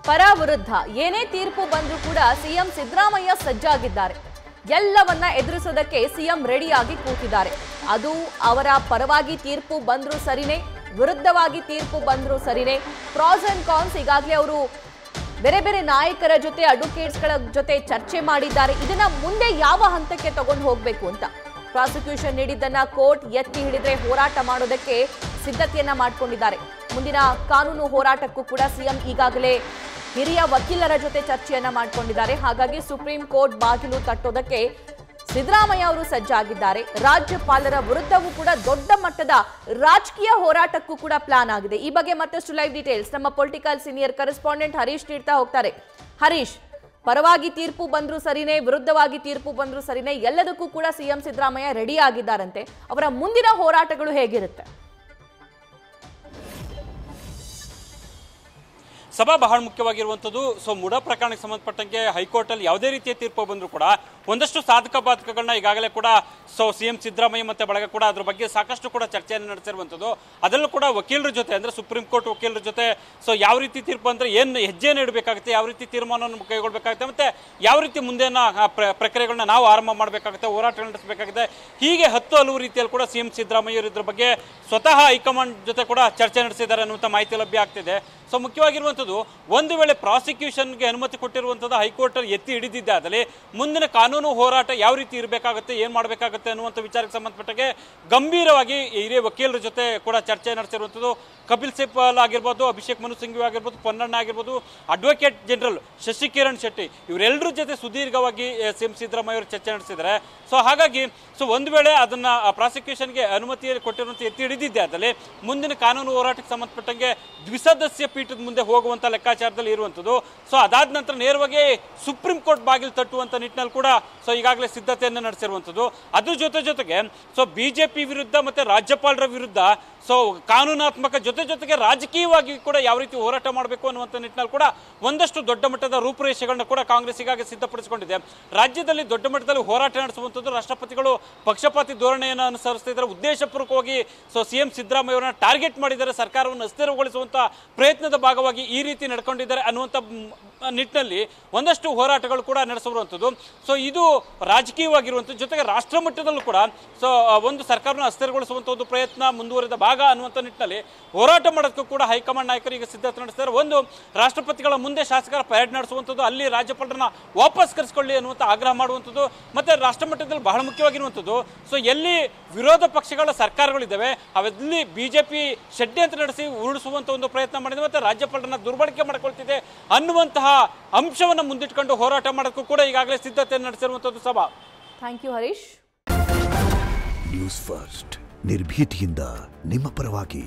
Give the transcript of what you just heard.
ಪರ ವಿರುದ್ಧ ಏನೇ ತೀರ್ಪು ಬಂದರೂ ಕೂಡ ಸಿಎಂ ಸಿದ್ದರಾಮಯ್ಯ ಸಜ್ಜಾಗಿದ್ದಾರೆ. ಎಲ್ಲವನ್ನ ಎದುರಿಸೋದಕ್ಕೆ ಸಿಎಂ ರೆಡಿಯಾಗಿ ಕೂತಿದ್ದಾರೆ. ಅದು ಅವರ ಪರವಾಗಿ ತೀರ್ಪು ಬಂದರೂ ಸರಿನೇ, ವಿರುದ್ಧವಾಗಿ ತೀರ್ಪು ಬಂದರೂ ಸರಿನೇ. ಪ್ರಾಸ್ ಅಂಡ್ ಕಾನ್ಸ್ ಈಗಾಗಲೇ ಅವರು ಬೇರೆ ಬೇರೆ ನಾಯಕರ ಜೊತೆ, ಅಡ್ವೊಕೇಟ್ಸ್ಗಳ ಜೊತೆ ಚರ್ಚೆ ಮಾಡಿದ್ದಾರೆ. ಇದನ್ನ ಮುಂದೆ ಯಾವ ಹಂತಕ್ಕೆ ತಗೊಂಡು ಹೋಗಬೇಕು ಅಂತ. ಪ್ರಾಸಿಕ್ಯೂಷನ್ ನೀಡಿದ್ದನ್ನ ಕೋರ್ಟ್ ಎತ್ತಿ ಹಿಡಿದ್ರೆ ಹೋರಾಟ ಮಾಡೋದಕ್ಕೆ ಸಿದ್ಧತೆಯನ್ನ ಮಾಡಿಕೊಂಡಿದ್ದಾರೆ. ಮುಂದಿನ ಕಾನೂನು ಹೋರಾಟಕ್ಕೂ ಕೂಡ ಸಿಎಂ ಈಗಾಗಲೇ ಹಿರಿಯ ವಕೀಲರ ಜೊತೆ ಚರ್ಚೆಯನ್ನ ಮಾಡಿಕೊಂಡಿದ್ದಾರೆ. ಹಾಗಾಗಿ ಸುಪ್ರೀಂ ಕೋರ್ಟ್ ಬಾಗಿಲು ತಟ್ಟೋದಕ್ಕೆ ಸಿದ್ದರಾಮಯ್ಯ ಅವರು ಸಜ್ಜಾಗಿದ್ದಾರೆ. ರಾಜ್ಯಪಾಲರ ವಿರುದ್ಧವೂ ಕೂಡ ದೊಡ್ಡ ಮಟ್ಟದ ರಾಜಕೀಯ ಹೋರಾಟಕ್ಕೂ ಕೂಡ ಪ್ಲಾನ್ ಆಗಿದೆ. ಈ ಬಗ್ಗೆ ಮತ್ತಷ್ಟು ಲೈವ್ ಡೀಟೇಲ್ಸ್ ನಮ್ಮ ಪೊಲಿಟಿಕಲ್ ಸೀನಿಯರ್ ಕರೆಸ್ಪಾಂಡೆಂಟ್ ಹರೀಶ್ ನೀಡ್ತಾ ಹೋಗ್ತಾರೆ. ಹರೀಶ್, ಪರವಾಗಿ ತೀರ್ಪು ಬಂದರೂ ಸರಿನೇ, ವಿರುದ್ಧವಾಗಿ ತೀರ್ಪು ಬಂದರೂ ಸರಿನೇ, ಎಲ್ಲದಕ್ಕೂ ಕೂಡ ಸಿಎಂ ಸಿದ್ದರಾಮಯ್ಯ ರೆಡಿ ಆಗಿದ್ದಾರಂತೆ. ಅವರ ಮುಂದಿನ ಹೋರಾಟಗಳು ಹೇಗಿರುತ್ತೆ? ಸಭಾ ಬಹಳ ಮುಖ್ಯವಾಗಿರುವಂಥದ್ದು. ಸೊ ಮುಡಾ ಪ್ರಕರಣಕ್ಕೆ ಸಂಬಂಧಪಟ್ಟಂಗೆ ಹೈಕೋರ್ಟಲ್ಲಿ ಯಾವುದೇ ರೀತಿಯ ತೀರ್ಪು ಬಂದರೂ ಕೂಡ ಒಂದಷ್ಟು ಸಾಧಕ ಬಾಧಕಗಳನ್ನ ಈಗಾಗಲೇ ಕೂಡ ಸಿಎಂ ಸಿದ್ದರಾಮಯ್ಯ ಮತ್ತೆ ಬಳಗ ಕೂಡ ಅದ್ರ ಬಗ್ಗೆ ಸಾಕಷ್ಟು ಕೂಡ ಚರ್ಚೆಯನ್ನು ನಡೆಸಿರುವಂಥದ್ದು. ಅದರಲ್ಲೂ ಕೂಡ ವಕೀಲರ ಜೊತೆ, ಅಂದ್ರೆ ಸುಪ್ರೀಂ ಕೋರ್ಟ್ ವಕೀಲರ ಜೊತೆ ಯಾವ ರೀತಿ ತೀರ್ಪು ಅಂದ್ರೆ ಏನು ಹೆಜ್ಜೆಯನ್ನು ಇಡಬೇಕಾಗುತ್ತೆ, ಯಾವ ರೀತಿ ತೀರ್ಮಾನವನ್ನು ಕೈಗೊಳ್ಳಬೇಕಾಗುತ್ತೆ, ಮತ್ತೆ ಯಾವ ರೀತಿ ಮುಂದಿನ ಪ್ರಕ್ರಿಯೆಗಳನ್ನ ನಾವು ಆರಂಭ ಮಾಡಬೇಕಾಗುತ್ತೆ, ಹೋರಾಟ ನಡೆಸಬೇಕಾಗುತ್ತೆ, ಹೀಗೆ ಹಲವು ರೀತಿಯಲ್ಲಿ ಕೂಡ ಸಿಎಂ ಸಿದ್ದರಾಮಯ್ಯ ಇದ್ರ ಬಗ್ಗೆ ಸ್ವತಃ ಹೈಕಮಾಂಡ್ ಜೊತೆ ಕೂಡ ಚರ್ಚೆ ನಡೆಸಿದ್ದಾರೆ ಅನ್ನುವಂಥ ಮಾಹಿತಿ ಲಭ್ಯ ಆಗ್ತಿದೆ. ಸೊ ಮುಖ್ಯವಾಗಿರುವಂಥದ್ದು, ಒಂದು ವೇಳೆ ಪ್ರಾಸಿಕ್ಯೂಷನ್ಗೆ ಅನುಮತಿ ಕೊಟ್ಟಿರುವಂಥದ್ದು ಹೈಕೋರ್ಟ್ ಎತ್ತಿ ಹಿಡಿದಿದ್ದೆ ಆದಲ್ಲಿ ಮುಂದಿನ ಕಾನೂನು ಹೋರಾಟ ಯಾವ ರೀತಿ ಇರಬೇಕಾಗುತ್ತೆ, ಏನು ಮಾಡಬೇಕಾಗುತ್ತೆ ಅನ್ನುವಂಥ ವಿಚಾರಕ್ಕೆ ಸಂಬಂಧಪಟ್ಟಾಗೆ ಗಂಭೀರವಾಗಿ ಹಿರಿಯ ವಕೀಲರ ಜೊತೆ ಕೂಡ ಚರ್ಚೆ ನಡೆಸಿರುವಂಥದ್ದು. ಕಪಿಲ್ ಸಿಬಲ್ ಆಗಿರ್ಬೋದು, ಅಭಿಷೇಕ್ ಮನು ಸಿಂಘವಿ ಆಗಿರ್ಬೋದು, ಪೊನ್ನಣ್ಣ ಆಗಿರ್ಬೋದು, ಅಡ್ವೊಕೇಟ್ ಜನರಲ್ ಶಶಿಕಿರಣ್ ಶೆಟ್ಟಿ, ಇವರೆಲ್ಲರ ಜೊತೆ ಸುದೀರ್ಘವಾಗಿ ಸಿಎಂ ಸಿದ್ದರಾಮಯ್ಯ ಅವರು ಚರ್ಚೆ ನಡೆಸಿದ್ದಾರೆ. ಸೊ ಹಾಗಾಗಿ ಒಂದು ವೇಳೆ ಅದನ್ನ ಪ್ರಾಸಿಕ್ಯೂಷನ್ಗೆ ಅನುಮತಿ ಕೊಟ್ಟಿರುವಂಥ ಎತ್ತಿ ಹಿಡಿದಿದ್ದೆ ಆದಲ್ಲಿ ಮುಂದಿನ ಕಾನೂನು ಹೋರಾಟಕ್ಕೆ ಸಂಬಂಧಪಟ್ಟಂಗೆ ದ್ವಿಸದಸ್ಯ ಪೀಠದ ಮುಂದೆ ಹೋಗುವಂತ ಲೆಕ್ಕಾಚಾರದಲ್ಲಿ ಇರುವಂಥದ್ದು. ಸೊ ಅದಾದ ನಂತರ ನೇರವಾಗಿ ಸುಪ್ರೀಂ ಕೋರ್ಟ್ ಬಾಗಿಲು ತಟ್ಟುವಂತ ನಿಟ್ಟಿನಲ್ಲಿ ಕೂಡ ಈಗಾಗಲೇ ಸಿದ್ಧತೆಯನ್ನು ನಡೆಸಿರುವಂಥದ್ದು. ಅದ್ರ ಜೊತೆಗೆ ಬಿಜೆಪಿ ವಿರುದ್ಧ ಮತ್ತೆ ರಾಜ್ಯಪಾಲರ ವಿರುದ್ಧ ಕಾನೂನಾತ್ಮಕ ಜೊತೆಗೆ ರಾಜಕೀಯವಾಗಿ ಕೂಡ ಯಾವ ರೀತಿ ಹೋರಾಟ ಮಾಡಬೇಕು ಅನ್ನುವಂಥ ನಿಟ್ಟಿನಲ್ಲಿ ಕೂಡ ಒಂದಷ್ಟು ದೊಡ್ಡ ಮಟ್ಟದ ರೂಪುರೇಷೆಗಳನ್ನ ಕೂಡ ಕಾಂಗ್ರೆಸ್ ಈಗಾಗಲೇ ಸಿದ್ಧಪಡಿಸಿಕೊಂಡಿದೆ. ರಾಜ್ಯದಲ್ಲಿ ದೊಡ್ಡ ಮಟ್ಟದಲ್ಲಿ ಹೋರಾಟ ನಡೆಸುವಂಥದ್ದು, ರಾಷ್ಟ್ರಪತಿಗಳು ಪಕ್ಷಪಾತಿ ಧೋರಣೆಯನ್ನು ಅನುಸರಿಸ್ತಿದ್ದಾರೆ, ಉದ್ದೇಶಪೂರ್ವಕವಾಗಿ ಸಿಎಂ ಸಿದ್ದರಾಮಯ್ಯ ಅವರನ್ನ ಟಾರ್ಗೆಟ್ ಮಾಡಿದ್ದಾರೆ, ಸರ್ಕಾರವನ್ನು ಅಸ್ಥಿರಗೊಳಿಸುವಂತ ಪ್ರಯತ್ನದ ಭಾಗವಾಗಿ ಈ ರೀತಿ ನಡ್ಕೊಂಡಿದ್ದಾರೆ ಅನ್ನುವಂಥ ನಿಟ್ಟಿನಲ್ಲಿ ಒಂದಷ್ಟು ಹೋರಾಟಗಳು ಕೂಡ ನಡೆಸಿರುವಂಥದ್ದು. ಸೊ ಇದು ರಾಜಕೀಯವಾಗಿರುವಂಥದ್ದು, ಜೊತೆಗೆ ರಾಷ್ಟ್ರ ಮಟ್ಟದಲ್ಲೂ ಕೂಡ ಒಂದು ಸರ್ಕಾರವನ್ನು ಅಸ್ಥಿರಗೊಳಿಸುವಂಥ ಒಂದು ಪ್ರಯತ್ನ ಮುಂದುವರೆದ ಭಾಗ ಅನ್ನುವಂಥ ನಿಟ್ಟಿನಲ್ಲಿ ಹೋರಾಟ ಮಾಡೋದಕ್ಕೂ ಕೂಡ ಹೈಕಮಾಂಡ್ ನಾಯಕರು ಈಗ ಸಿದ್ಧತೆ ನಡೆಸ್ತಾರೆ. ಒಂದು, ರಾಷ್ಟ್ರಪತಿಗಳ ಮುಂದೆ ಶಾಸಕರ ಪರೇಡ್ ನಡೆಸುವಂಥದ್ದು, ಅಲ್ಲಿ ರಾಜ್ಯಪಾಲರನ್ನ ವಾಪಸ್ ಕರೆಸಿಕೊಳ್ಳಿ ಅನ್ನುವಂಥ ಆಗ್ರಹ ಮಾಡುವಂಥದ್ದು, ಮತ್ತೆ ರಾಷ್ಟ್ರ ಮಟ್ಟದಲ್ಲಿ ಬಹಳ ಮುಖ್ಯವಾಗಿರುವಂಥದ್ದು ಎಲ್ಲಿ ವಿರೋಧ ಪಕ್ಷಗಳ ಸರ್ಕಾರಗಳಿದ್ದಾವೆ ಅವೆಲ್ಲಿ ಬಿಜೆಪಿ ಷಡ್ಯಂತ್ರ ನಡೆಸಿ ಉರುಳಿಸುವಂಥ ಒಂದು ಪ್ರಯತ್ನ ಮಾಡಿದೆ, ಮತ್ತೆ ರಾಜ್ಯಪಾಲರನ್ನ ದುರ್ಬಳಕೆ ಮಾಡಿಕೊಳ್ತಿದೆ ಅನ್ನುವಂತಹ ಅಂಶವನ್ನು ಮುಂದಿಟ್ಕೊಂಡು ಹೋರಾಟ ಮಾಡೋದಕ್ಕೂ ಕೂಡ ಈಗಾಗಲೇ ಸಿದ್ಧತೆ ನಡೆಸಿರುವಂಥದ್ದು. ಸಭಾ, thank you Harish. News first ನಿರ್ಭೀತಿಯಿಂದ ನಿಮ್ಮ ಪರವಾಗಿ.